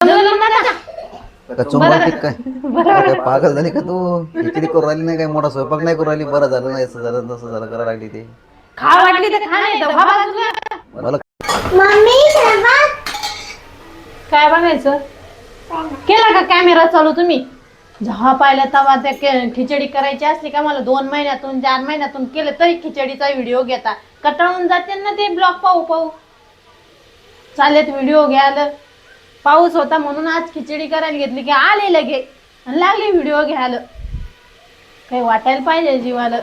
काय पागल झाली का तू? खिचडी करू राहिली नाही काय? मोठा स्वयंपाक नाही करू राहिली? बरं झालं नाही, असं झालं तसं झालं करा लागली ते. खा वाटली तर खा, नाही तर व्हा बाजूला. मला काय बघायचं? केला का कॅमेरा चालू तुम्ही? जेव्हा पाहिलं तेव्हा त्या खिचडी करायची असली का मला 2 महिन्यातून 4 महिन्यातून केलं तरी खिचडीचा व्हिडिओ घेता. कटाळून जाते ना ते ब्लॉग पाहू पाहू. चालेत व्हिडिओ घ्यायला. पाऊस होता म्हणून आज खिचडी करायला घेतली की आले लगे आणि लागली व्हिडिओ घ्यायला. काही वाटायला पाहिजे जीवाला.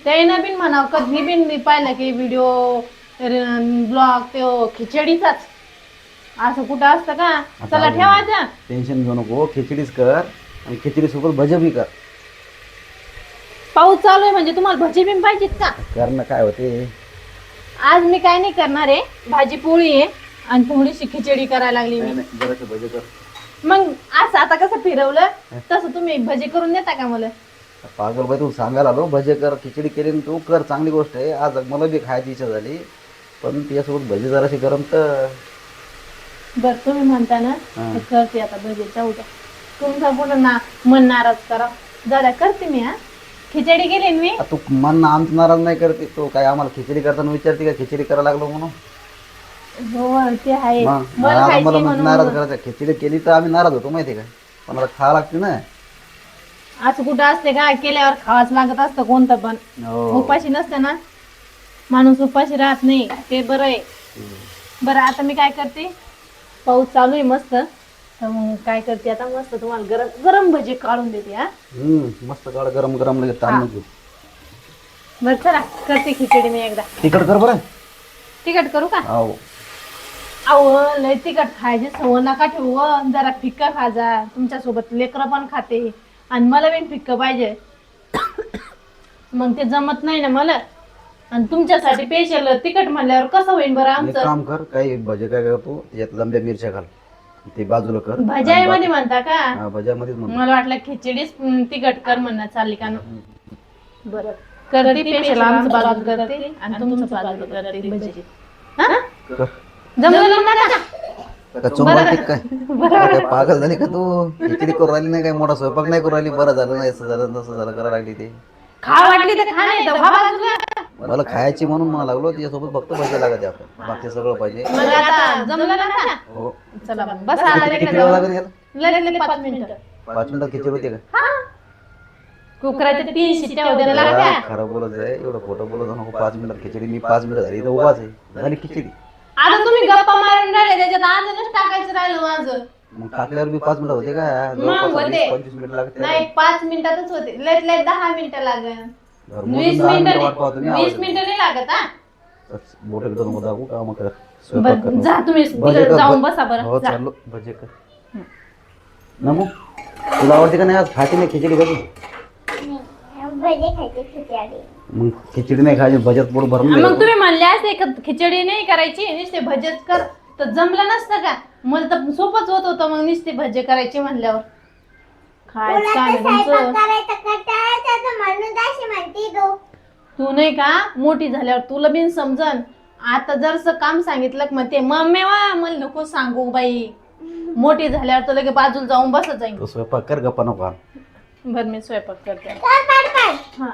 त्यानं बिन म्हणावं कधी बिन मी पाहिलं की व्हिडिओ ब्लॉग तो खिचडीचाच. असं कुठं असतं का? चला ठेवायचं. टेन्शन घेऊ नको, खिचडीच कर आणि खिचडी सोबत भजी बी कर. पाऊस चालू आहे म्हणजे तुम्हाला भजी बिन पाहिजेत का? कर ना, काय होते. आज मी काय नाही करणार आहे. भाजी पोळी आहे आणि थोडीशी खिचडी करायला लागली मी. जरासं भजी कर. मग असं आता कसं फिरवलं तसं तुम्ही भजी करून देता का मला? पागल बाई, तू सांगायला आलो भजी कर, खिचडी केली आणि तू कर, चांगली गोष्ट आहे. आज मला बी खायची इच्छा झाली, पण तिच्यासोबत भजी जराशी गरम तर. बर तुम्ही म्हणता ना तर करते आता भजीच्या उद्या. तुमचा पुढं मन नाराज करा दादा करते मी. खिचडी केली मी. तू मन आमचं नाराज नाही करते, तो काय आम्हाला खिचडी करताना विचारते का खिचडी करायला लागलो म्हणून? हो ते आहे. मला नाराज करायचं. खिचडी केली तर आम्ही नाराज होतो माहिती का, पण आता खावं लागते ना. असं कुठं असते का केल्यावर खावाच लागत असतं कोणतं पण. उपाशी नसतं ना माणूस, उपाशी राहत नाही, ते बरं आहे. बरं आता मी काय करते, पाऊस चालू आहे मस्त, तर मग काय करते आता मस्त तुम्हाला गरम गरम भजी काढून देते. मस्त काढ, गरम गरम लगेच ताण नको. बरं चला करते खिचडी मी एकदा. तिखट कर बरं. तिखट करू का? हो. अहो लय तिखट खायची सवय नका ठेवू. जरा फिक्का खाजा. तुमच्यासोबत लेकरं पण खाते आणि मला पण फिक्क पाहिजे. मग ते जमत नाही ना मला. आणि तुमच्यासाठी स्पेशल तिखट म्हणल्यावर कसं होईल बरं आमचं? काम कर, काही भजे काय करतो त्याच्यात लंब्या मिरच्या घाल, ते बाजूला कर. भज्यामध्ये म्हणता का? भज्यामध्येच म्हणतो. मला वाटलं खिचडीच तिखट कर म्हणणं चालली का? बरं करते स्पेशल आमचं बाजू करते आणि तुमचं बाजू करते भजी. जमलं ना? काय पागल झाली का तू? खिचडी करू राहिली नाही काय? मोठा स्वयंपाक नाही करू राहिली? बरं झालं नाही, असं झालं तसं झालं करा लागली ते. खा वाटली तर खा, नाही तर व्हा बाजूला. मला खायची म्हणून मला लागलो, तिच्यासोबत फक्त भजी लागत आपण, बाकी सगळं पाहिजे. मग आता जमलं ना? हो. चला बसा. किती वेळ लागत याला? लगेच 5 मिनिटं. 5 मिनिटात खिचडी होते का? कुकराच्या 3 शिट्ट्या वगैरे लागत्या. खरं बोलत आहे, एवढं खोटं बोलत नको. 5 मिनिटात खिचडी. मी 5 मिनिटं झाली तर उभाच आहे, झाली खिचडी. आता तुम्ही गप्पा मारून राहिले, त्याच्यात आजच टाकायचं राहिलं माझं. मग टाकल्यावर मी 5 मिनिटं होते का? मग होते. 25 मिनिटं लागते. नाही 5 मिनिटातच होते. लय 10 मिनिटं लागेल. 20 मिनिटं नाही लागत. मोठं नको दाखवू का? मग बरं जा तुम्ही जाऊन बसा. बरं हो चाललो. भजे कर नमू. तुला आवडते का नाही? आज खायची नाही खिचडी कधी? मग खिचडी नाही खायची, भज्यात पोट भरून. मग तुम्ही म्हणले असते खिचडी नाही करायची, नुसते भजेच कर, तर जमलं नसतं का? मला तर सोपंच होत होतं मग नुसते भजे करायचे म्हणल्यावर. तू नाही का मोठी झाल्यावर तुला बिन समजन. आता जरस काम सांगितलं मग ते मम्मी वा मला नको सांगू बाई. मोठी झाल्यावर तर लगे बाजूला जाऊन बसत जाईन. स्वयंपाक कर, गप्पा नको. बरं मी स्वयंपाक करते. हा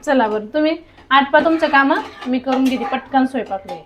चला बरं तुम्ही आटपा तुमचं काम, मी करून घेते पटकन स्वयंपाक.